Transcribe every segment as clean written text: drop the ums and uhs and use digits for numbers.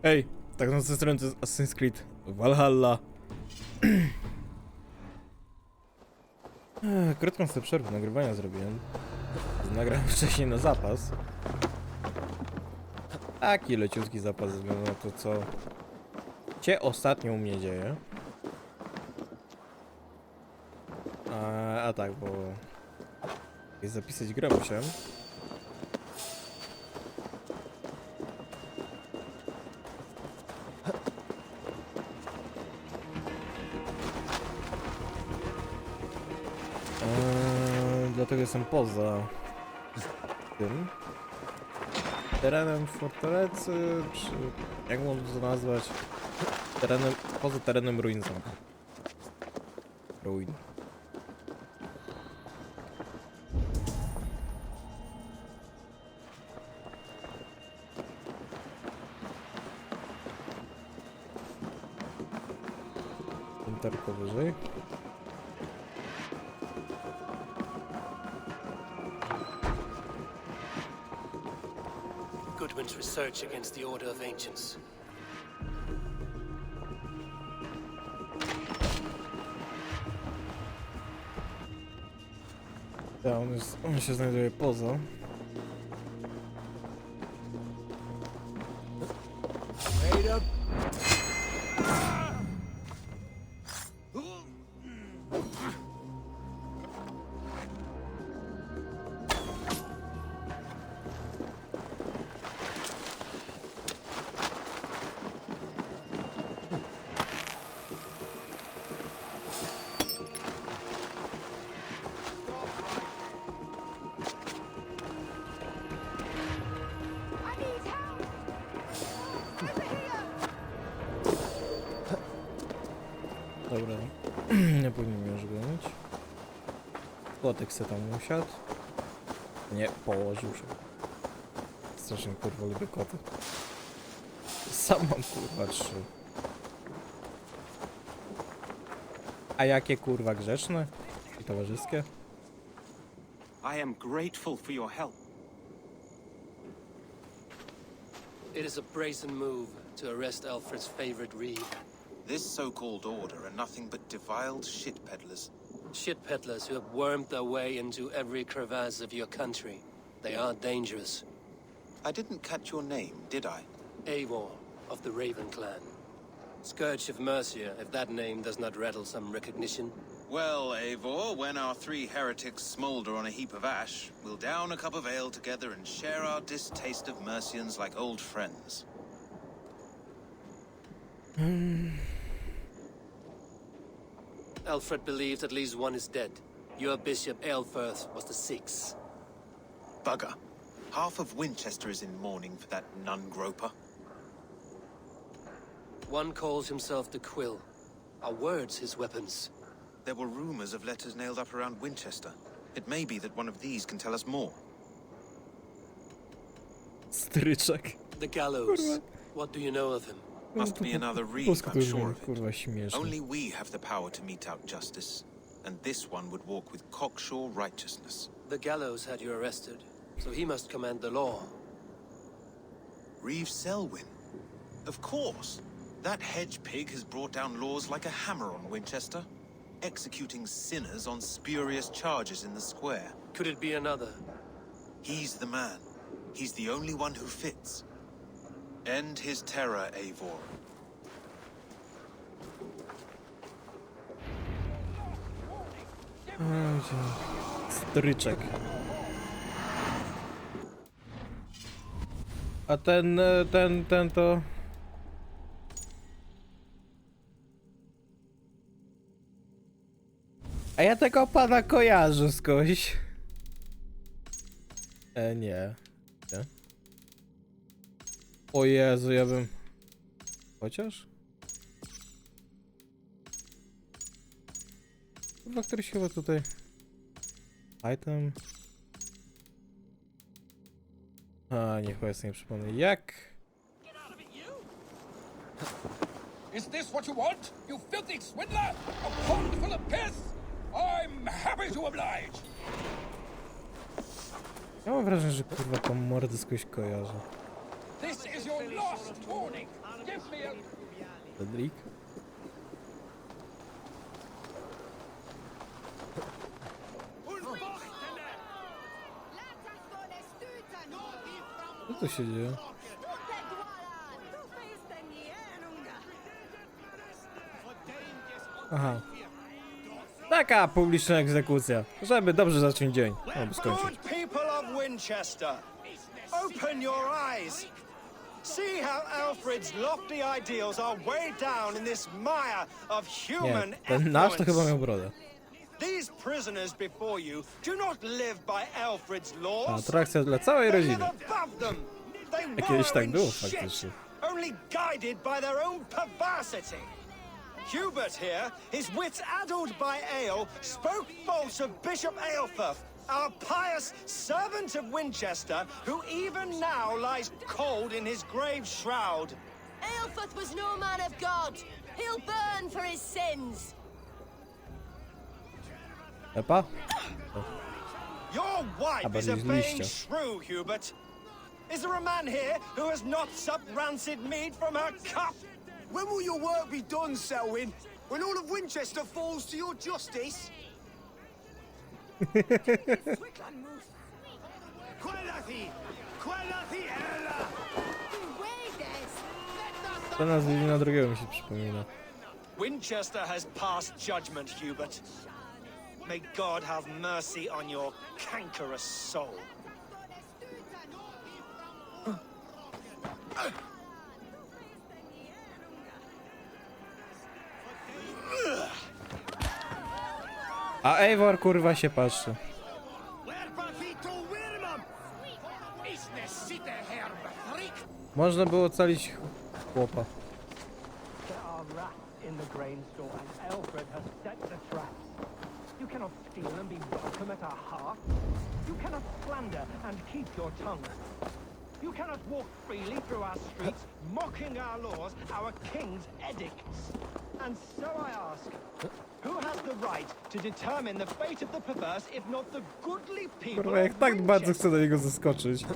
Ej, tak na tej stronie to jest Assassin's Creed Valhalla. Krótką sobie przerwę nagrywania zrobiłem. Nagrałem wcześniej na zapas. Taki leciutki zapas, ze względu na to, co się ostatnio u mnie dzieje. A tak, bo zapisać grę musiałem. Dlatego jestem poza tym terenem fortalecy, czy jak można to nazwać? Poza terenem ruin zamku. Ruin. Pięterko wyżej. Goodwin's research against the Order of Ancients. Ja, on się znajduje poza. Dobra, nie powinien już gonić. Kotek se tam usiadł. Nie, położył się. Strasznie kurwa lubię koty. Sam mam kurwa 3. A jakie kurwa grzeczne i towarzyskie? I am grateful for your help. It is a brazen move to arrest Alfred's favorite reeve. This so-called order are nothing but defiled shit peddlers. Shit peddlers who have wormed their way into every crevasse of your country. They are dangerous. I didn't catch your name, did I? Eivor of the Raven clan. Scourge of Mercia, if that name does not rattle some recognition. Well, Eivor, when our 3 heretics smolder on a heap of ash, we'll down a cup of ale together and share our distaste of Mercians like old friends. Alfred believed at least one is dead. Your bishop Aelfirth was the 6th. Bugger. Half of Winchester is in mourning for that nun-groper. One calls himself the Quill. Are words his weapons? There were rumors of letters nailed up around Winchester. It may be that one of these can tell us more. Stryczek. The gallows. What do you know of him? Must be another reeve, I'm sure of it. Kurwa śmieszne. Only we have the power to mete out justice, and this one would walk with cocksure righteousness. The gallows had you arrested, so he must command the law. Reeve Selwyn? Of course! That hedge pig has brought down laws like a hammer on Winchester, executing sinners on spurious charges in the square. Could it be another? He's the man. He's the only one who fits. End his terror, Eivor. Stryczek. A ten to... A ja tego pana kojarzę skądś. Nie. Nie. O Jezu, ja bym... Chociaż? Chyba któryś chyba tutaj... Item... A, niech sobie nie przypomnę. Jak? Is this what you want, you filthy swindler? A pond full of piss? I'm happy to oblige. Ja mam wrażenie, że kurwa tą mordę skądś kojarzę. This is your last warning. Give me a... Cedric. Co tu się dzieje? Aha. Taka publiczna egzekucja, żeby dobrze zacząć dzień. Albo skończyć. Good people of Winchester, open your eyes. See how Alfred's lofty ideals are weighed down in this mire of human Nie, ten nasz to chyba affluence. miał brodę. These prisoners before you do not live by Alfred's laws. Atrakcja dla całej They rodziny. live above them. They A kiedyś tak wallow było in shit, faktycznie. only guided by their own perversity. Hubert here, his wits addled by ale, spoke false of Bishop Aelfirth, our pious servant of Winchester, who even now lies cold in his grave shroud. Aelfirth was no man of God. He'll burn for his sins. Epa? Your wife Aber is sie a ist baying liście. shrew, Hubert. Is there a man here who has not supped rancid mead from her cup? When will your work be done, Selwyn? When all of Winchester falls to your justice? To nazwisko drugiego mi się przypomina. Winchester has passed judgment, Hubert. May God have mercy on your cankerous soul. A Eivor kurwa się patrzy. Można było ocalić chłopa. There are rats in the grain store, and Alfred has set the traps. You cannot steal and be welcome at our hearth. You cannot slander and keep your tongue. You cannot walk freely through our streets, mocking our laws, our king's edicts. And so I ask, who has the right to determine the fate of the perverse, if not the goodly people Kurwa, jak of tak bardzo Winchester? chcę do niego zaskoczyć. I am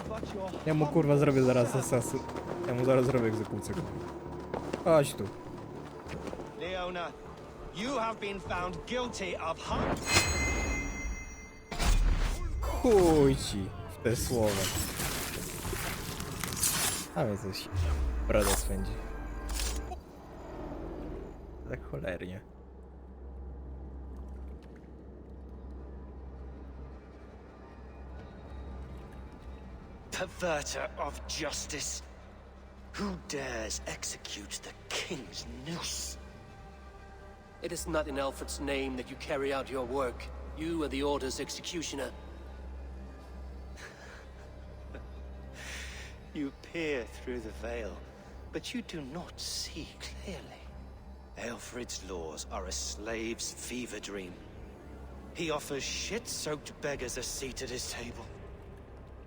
but your Ja mu kurwa zrobię zaraz asasy. Ja mu zaraz zrobię egzekucję. Chodź tu. Leona, you have been found guilty of harm. Chuj ci w te słowa. A więc coś broda swędzi. Tak cholernie. Perverter of justice. Who dares execute the king's noose? It is not in Alfred's name that you carry out your work. You are the Order's executioner. You peer through the veil, but you do not see clearly. Aelfred's laws are a slave's fever dream. He offers shit-soaked beggars a seat at his table,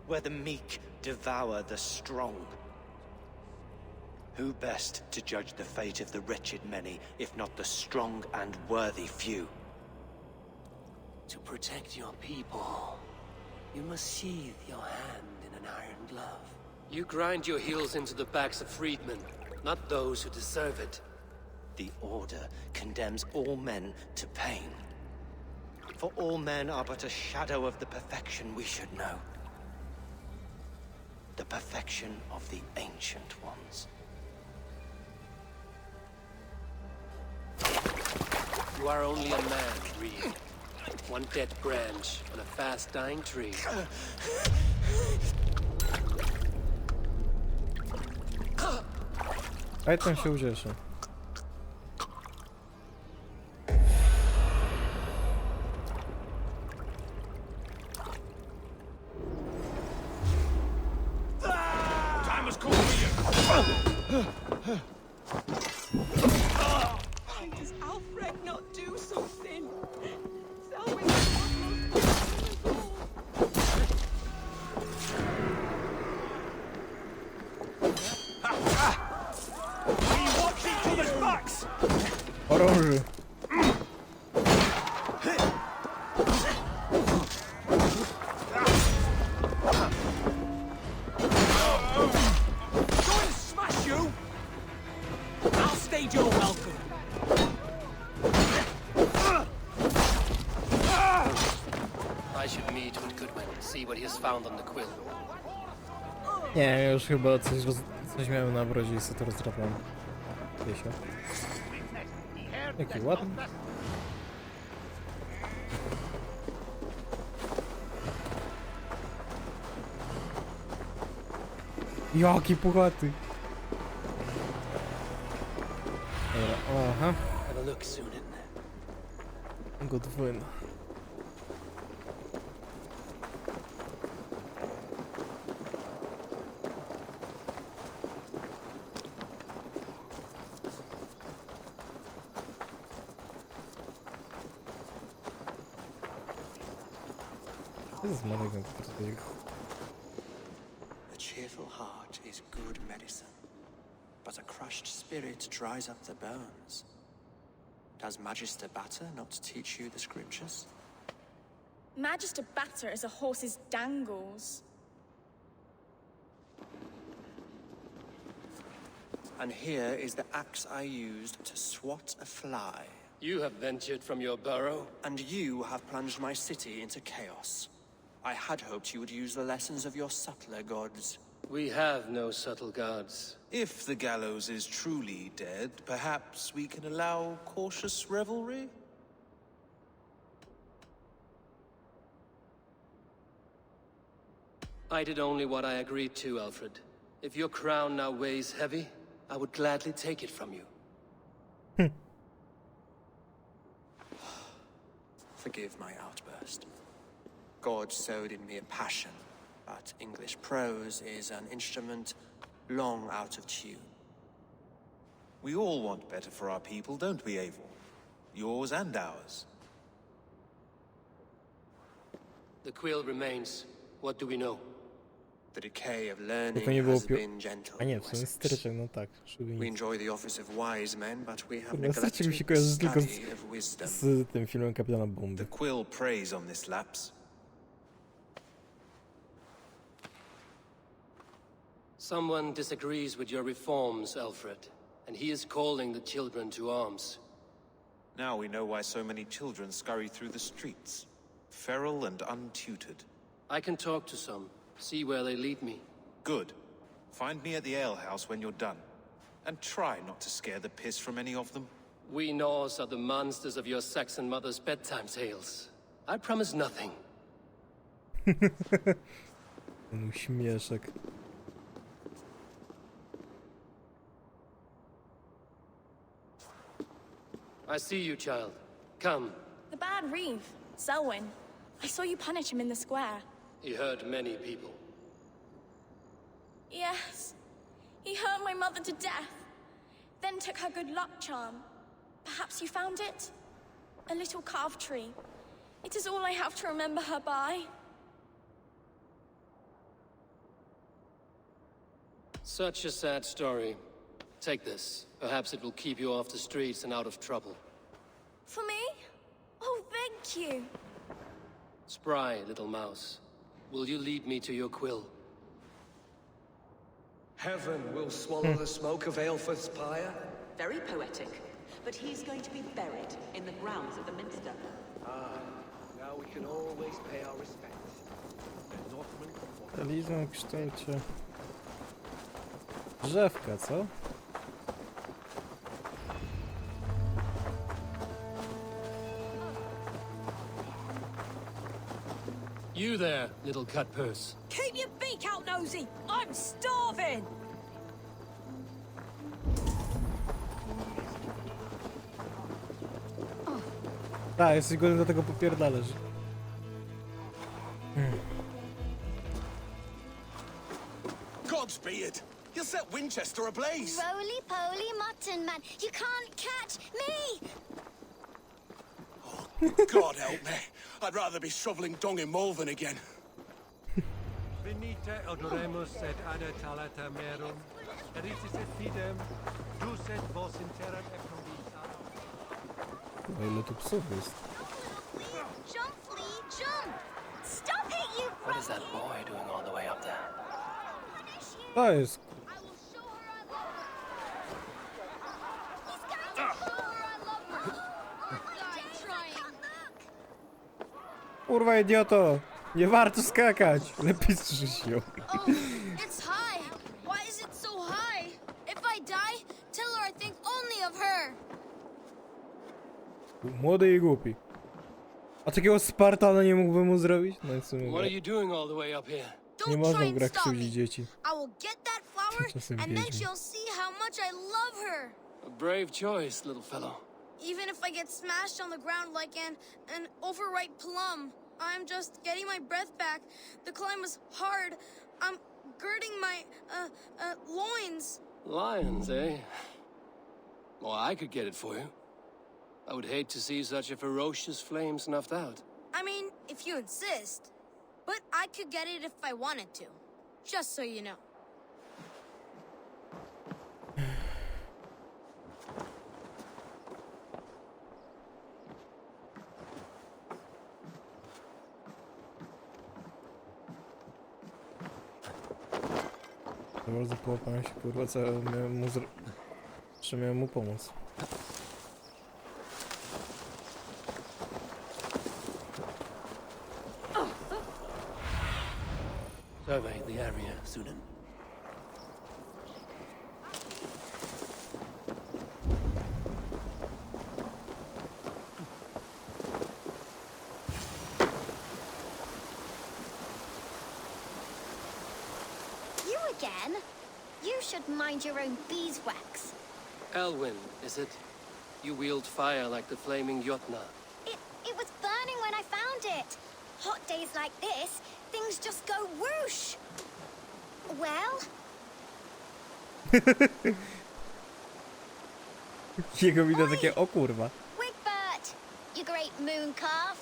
where the meek devour the strong. Who best to judge the fate of the wretched many, if not the strong and worthy few? To protect your people, you must sheathe your hand in an iron glove. You grind your heels into the backs of freedmen, not those who deserve it. The Order condemns all men to pain. For all men are but a shadow of the perfection we should know. The perfection of the Ancient Ones. You are only a man, Reed. One dead branch on a fast-dying tree. Python się ucieszy. Time has come for you. Why does Alfred not do something? Selwyn is We watch each other's backs! Orąży. found on the quill. Nie, już chyba coś miałem na brodzie i sobie to rozdrapałem. Wiecie. Jaki ładny. Jaki puchaty. Dobra, aha. Have a look soon, isn't it? Good win. This is money going to be. A cheerful heart is good medicine, but a crushed spirit dries up the bones. Does Magister Batter not teach you the scriptures? Magister Batter is a horse's dangles. And here is the axe I used to swat a fly. You have ventured from your burrow. And you have plunged my city into chaos. I had hoped you would use the lessons of your subtler gods. We have no subtle gods. If the gallows is truly dead, perhaps we can allow cautious revelry? I did only what I agreed to, Alfred. If your crown now weighs heavy, I would gladly take it from you. Forgive my outburst. God sowed in me a passion, but English prose is an instrument long out of tune. We all want better for our people, don't we, Eivor? Yours and ours. The quill remains. What do we know? The decay of To learning nie było has been gentle. A nie, w sumie Wessex. stryczek, no tak. Żeby We nic. enjoy the office of wise men, but we have Kurwa, stryczek mi się neglected the kojarzy tylko study of wisdom. z tym filmem Kapitana Bomby. The quill preys on this lapse. Someone disagrees with your reforms, Alfred, and he is calling the children to arms. Now we know why so many children scurry through the streets, feral and untutored. I can talk to some, see where they lead me. Good. Find me at the alehouse when you're done. And try not to scare the piss from any of them. We Norse are the monsters of your Saxon mother's bedtime tales. I promise nothing. Ten uśmieszek. I see you, child. Come. The bad Reeve, Selwyn. I saw you punish him in the square. He hurt many people. Yes. He hurt my mother to death. Then took her good luck charm. Perhaps you found it? A little carved tree. It is all I have to remember her by. Such a sad story. Take this. Perhaps it will keep you off the streets and out of trouble. For me? Oh, thank you. Spry, little mouse. Will you lead me to your quill? Heaven will swallow the smoke of Aelfred's pyre. Very poetic. But he's going to be buried in the grounds of the Minster. Ah, now we can always pay our respects. The Northmen Talizman w kształcie drzewka, co? You there, little cut purse. Keep your beak out, Nosy! I'm starving! Tak, jesteś godny do tego popierdalasz. Godspeed! You'll set Winchester ablaze! Roly-poly mutton man, you can't catch me! God help me. I'd rather be shoveling dung in Malvern again. Venite odoremus et adetalata merum, eritis et fidem, ducet vos interam et convisa. Kurwa, ile tu psów jest? Jump, Flea, jump! Stop it, you What is that boy doing all the way up there? To jest... I will show her I love her. He's going to show her I love her. I'm trying. Kurwa, idioto! Nie warto skakać. Lepiej strzyż ją. Oh, it's high. Why is it so high? If I die, tell her I think only of her. Młody i głupi. A takiego Spartana nie mógłbym mu zrobić? No i w sumie What are you doing all the way up here? nie Don't można try w and grach stop me. krzywdzić dzieci. I will get that flower, Czasem and then wiedźmy. she'll see how much I love her. A brave choice, little fellow. Even if I get smashed on the ground like an overripe plum, I'm just getting my breath back. The climb was hard. I'm girding my loins. Lions, eh? Well, I could get it for you. I would hate to see such a ferocious flame snuffed out. I mean, if you insist. But I could get it if I wanted to. Just so you know. To bardzo połapałem się, kurwa, co miałem mu że miałem mu pomóc. Survey the area, Sunan. You again? You should mind your own beeswax. Elwyn, is it? You wield fire like the flaming Jotna. It was burning when I found it. Hot days like this, things just go whoosh. Well, Jego widać takie, o kurwa. Wigbert, you great moon calf.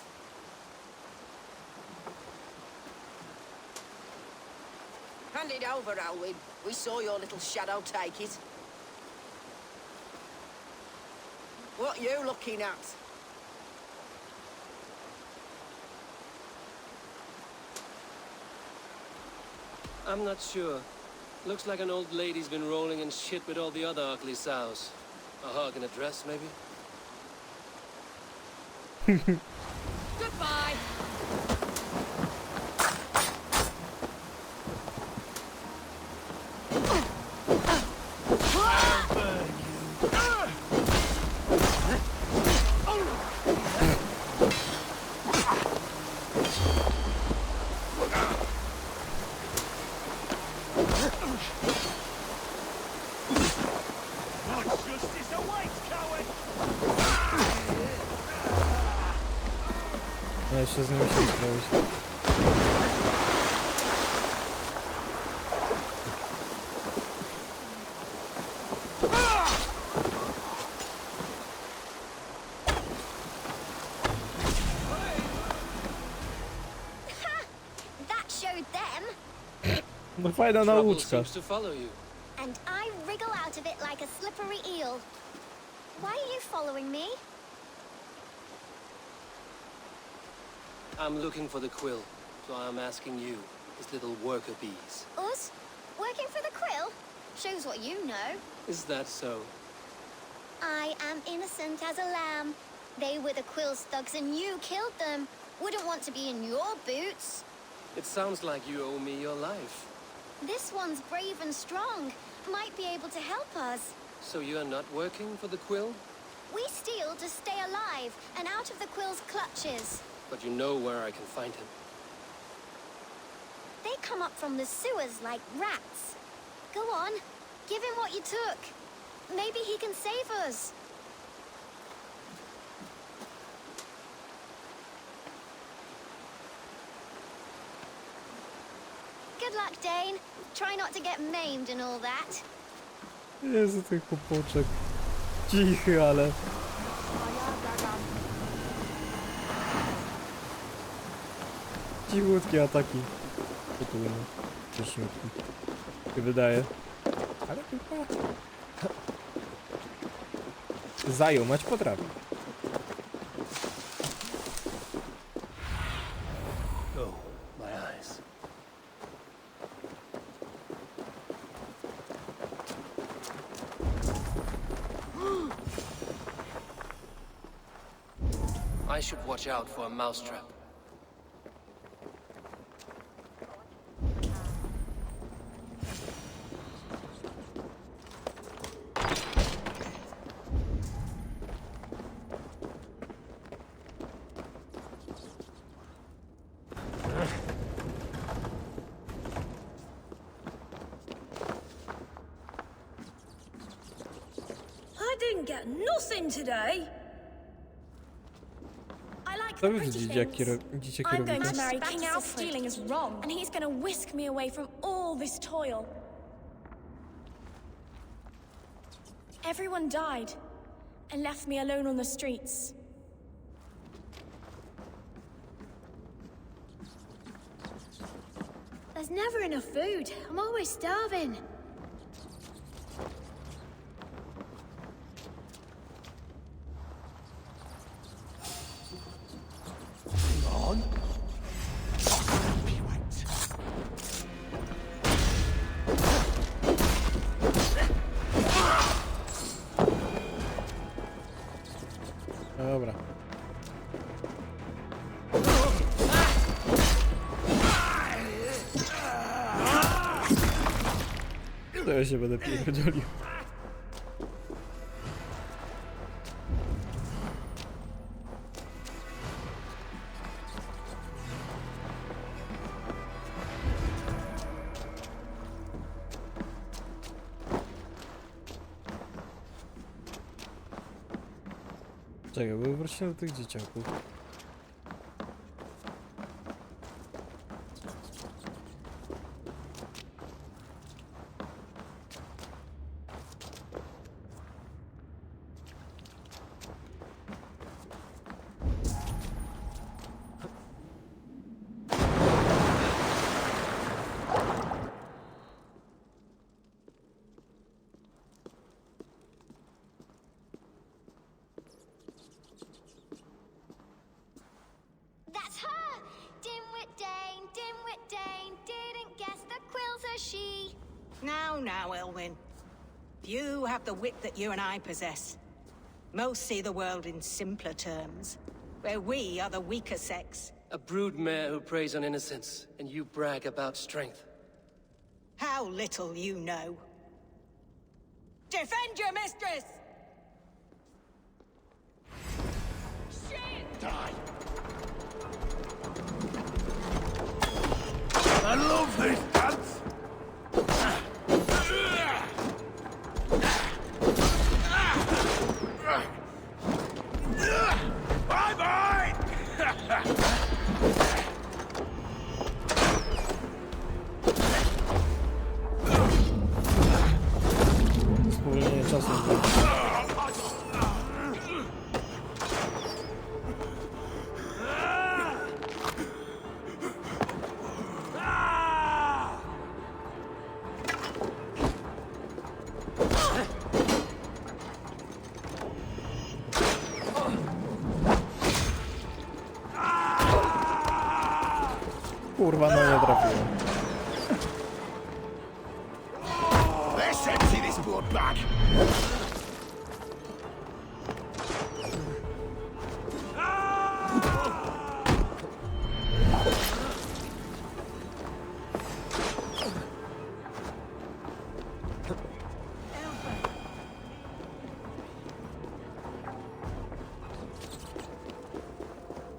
Hand it over, Alwyn. We saw your little shadow take it. What you looking at? I'm not sure. Looks like an old lady's been rolling in shit with all the other ugly sows. A hog and a dress, maybe? Goodbye. No jeszcze z nim się zrobić. That showed them. No fajna Trouble nauczka. seems to follow you. And I wriggle out of it like a slippery eel. Why are you following me? I'm looking for the quill, so I'm asking you, his little worker bees. Us? Working for the quill? Shows what you know. Is that so? I am innocent as a lamb. They were the quill's thugs and you killed them. Wouldn't want to be in your boots. It sounds like you owe me your life. This one's brave and strong. Might be able to help us. So you're not working for the quill? We steal to stay alive and out of the quill's clutches. But you know where I can find him. They come up from the sewers like rats. Go on, give him what you took. Maybe he can save us. Good luck, Dane. Try not to get maimed and all that. Jezu, ten chłopoczek. Cichy, ale... Cichutkie ataki. Potulne. Cieszynki. się wydaje. Ale chyba... Zajumać potrafi. Oh, my eyes. I should watch out for a mousetrap. get nothing today. I like To the wy pretty dzieciaki, things. dzieciaki I'm going to robicie? marry King Alfred. Stealing is wrong, and he's going to whisk me away from all this toil. Everyone died and left me alone on the streets. There's never enough food. I'm always starving. On. Dobra. To ja się będę pierdzielił. Czekaj, bo wrócimy do tych dzieciaków. That's her! Dimwit Dane, didn't guess the quill's a she. Now, Elwyn. Few have the wit that you and I possess. Most see the world in simpler terms, where we are the weaker sex. A broodmare who preys on innocence, and you brag about strength. How little you know. Defend your mistress! Die. I love this dance. Bye-bye. Spowolnienie czasu. Kurwa, no nie trafiłem. Let's empty this blood bag.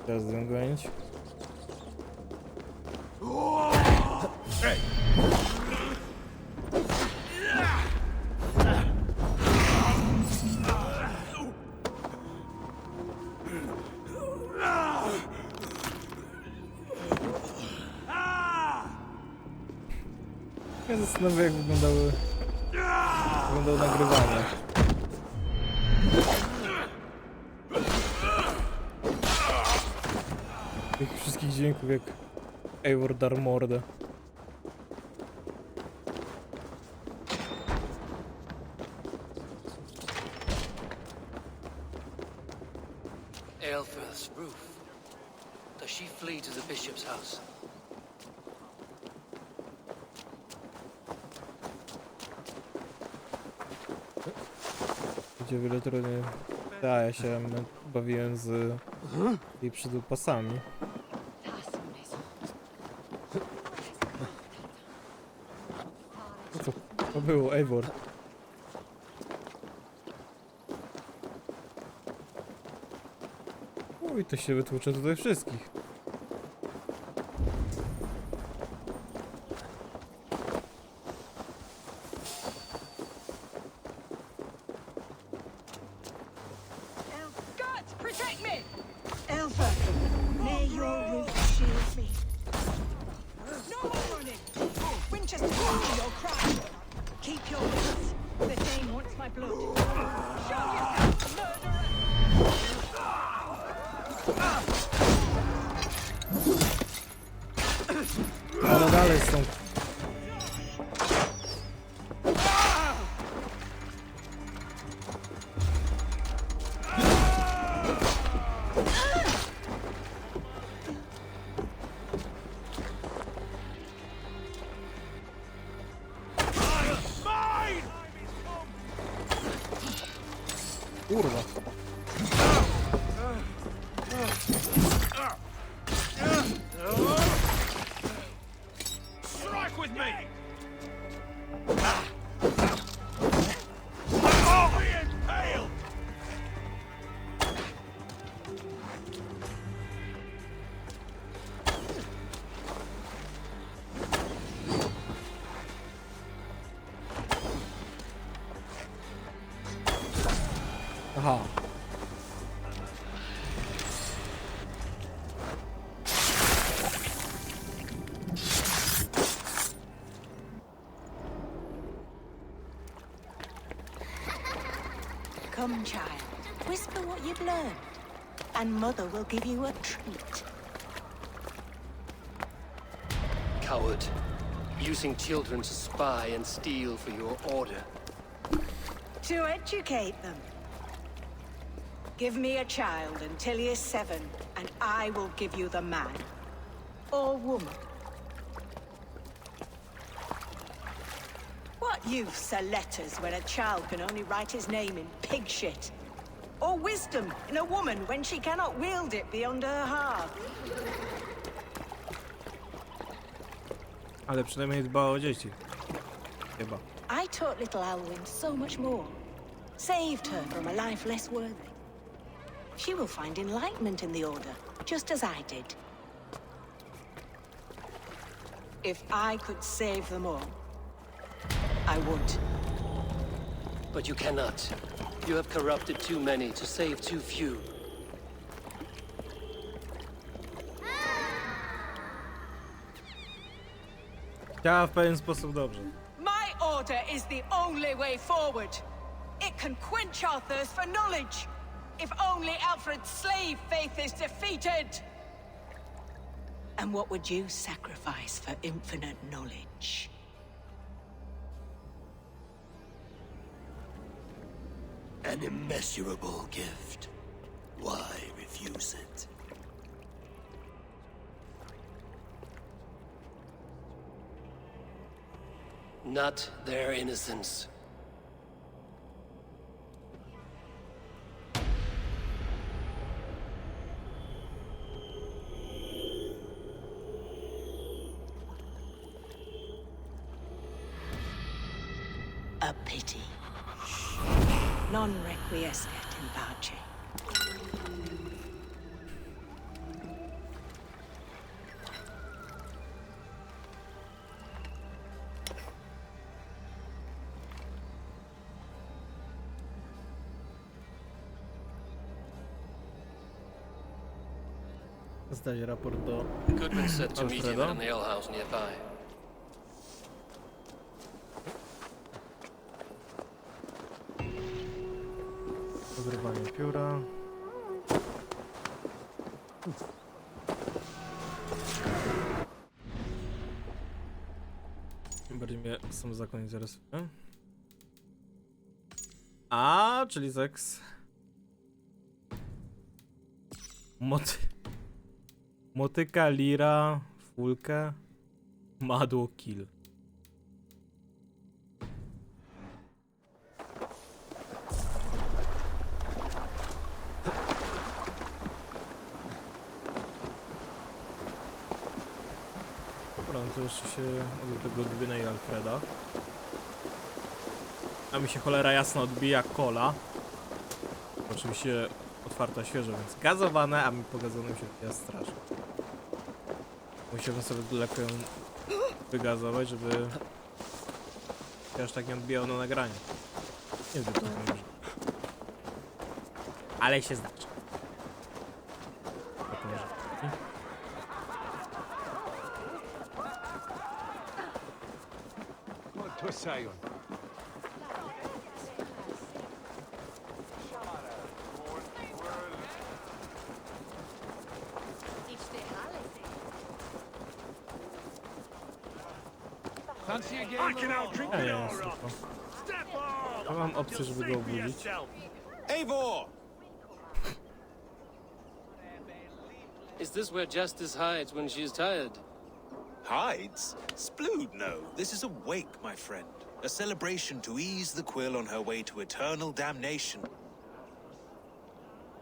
Teraz będę gonić. Hey. Ja zastanawiam, jak wyglądało nagrywanie. Tych wszystkich dźwięków jak Eivor dar mordę. Aelfrith's roof. Does she flee to the bishop's house? Gdzie wiele trudniej. Tak, ja się bawiłem z jej przydupasami. Co to było, Eivor? Uj, to się wytłucze tutaj wszystkich. just answer your cry. Keep your wits. The Dane wants my blood. Show yourself, murderer! Ale dalej są. Kurwa. Strike with me! Aha. Come, child. Whisper what you've learned, and Mother will give you a treat. Coward. Using children to spy and steal for your order. To educate them. Give me a child until he is 7, and I will give you the man. Or woman. What use are letters when a child can only write his name in pig shit? Or wisdom in a woman when she cannot wield it beyond her heart? Ale przynajmniej dba o dzieci. Chyba. I taught little Alwyn so much more. Saved her from a life less worthy. She will find enlightenment in the Order, just as I did. If I could save them all, I would. But you cannot. You have corrupted too many to save too few. Działa w pewien sposób dobrze. My order is the only way forward. It can quench our thirst for knowledge. If only Alfred's slave faith is defeated. And what would you sacrifice for infinite knowledge? An immeasurable gift. Why refuse it? Not their innocence. A pity. Non requiescat in pace. Zdać raport do Goodman said to meet him Alfreda. in the ale house nearby. Zrywanie pióra. Bardziej mnie sam zakon interesuje. A, czyli seks. Motyka, lira, fulkę, madło, kill. Dobra, no to jeszcze się od tego Goodwina i Alfreda. A mi się cholera jasno odbija kola. Oczywiście otwarta świeżo, więc gazowane, a mi po gazonym się odbija strasznie. Musiałbym sobie lepiej wygazować, żeby się aż tak nie odbijało na nagraniu. Nie wiem, to może. Ale się zdarzy. Tak może. Sion. Fancy a game? I can outdrink Ja nie wiem, spoko. Ja mam opcję, żeby go obudzić. Eivor! Is this where Justice hides when she's tired? Hides? Splood, no. This is a wake, my friend. A celebration to ease the quill on her way to eternal damnation.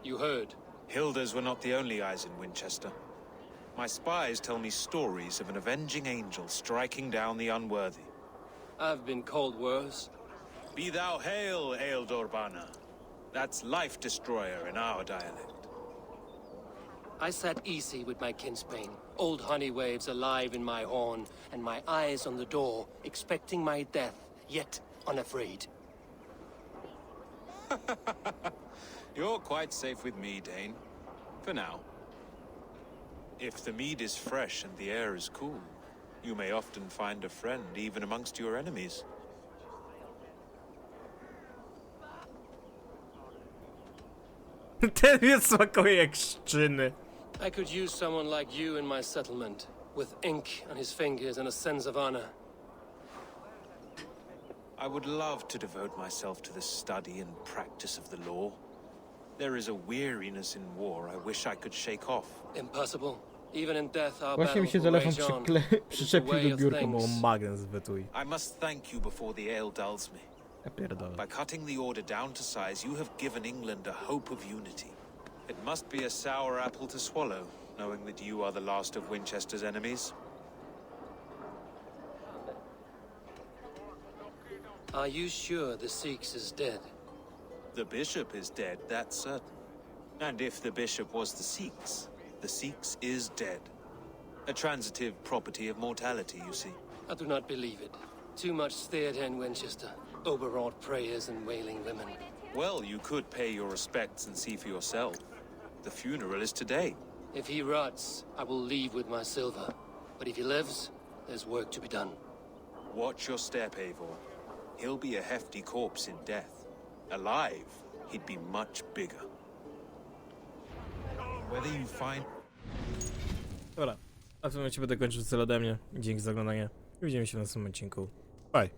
You heard. Hilda's were not the only eyes in Winchester. My spies tell me stories of an avenging angel striking down the unworthy. I've been called worse. Be thou hail, Ealdorbanna. That's Life Destroyer in our dialect. I sat easy with my kinsbane, old honey waves alive in my horn, and my eyes on the door, expecting my death, yet unafraid. You're quite safe with me, Dane. For now. If the mead is fresh and the air is cool, you may often find a friend even amongst your enemies. Ten mnie smakuje jak szczyny. I could use someone like you in my settlement, with ink on his fingers and a sense of honor. I would love to devote myself to the study and practice of the law. There is a weariness in war I wish I could shake off. Impossible. Even in death, our Właśnie mi się battles will telefon rage on. It is the przyczepił way do of biurka, bo things. mam magnes wytuj. I must thank you before the ale dulls me. Ja pierdolę. By cutting the order down to size, you have given England a hope of unity. It must be a sour apple to swallow, knowing that you are the last of Winchester's enemies. Are you sure the Sikhs is dead? The bishop is dead, that's certain. And if the bishop was the Sikhs is dead. A transitive property of mortality, you see. I do not believe it. Too much theatre in Winchester. Overwrought prayers and wailing women. Well, you could pay your respects and see for yourself. The funeral is today. If he rots, I will leave with my silver. But if he lives, there's work to be done. Watch your step, Eivor. He'll be a hefty corpse in death. Alive, he'd be much bigger. Whether you find... Dobra, a w tym momencie będę kończył cel ode mnie. Dzięki za oglądanie. Widzimy się w następnym odcinku. Bye.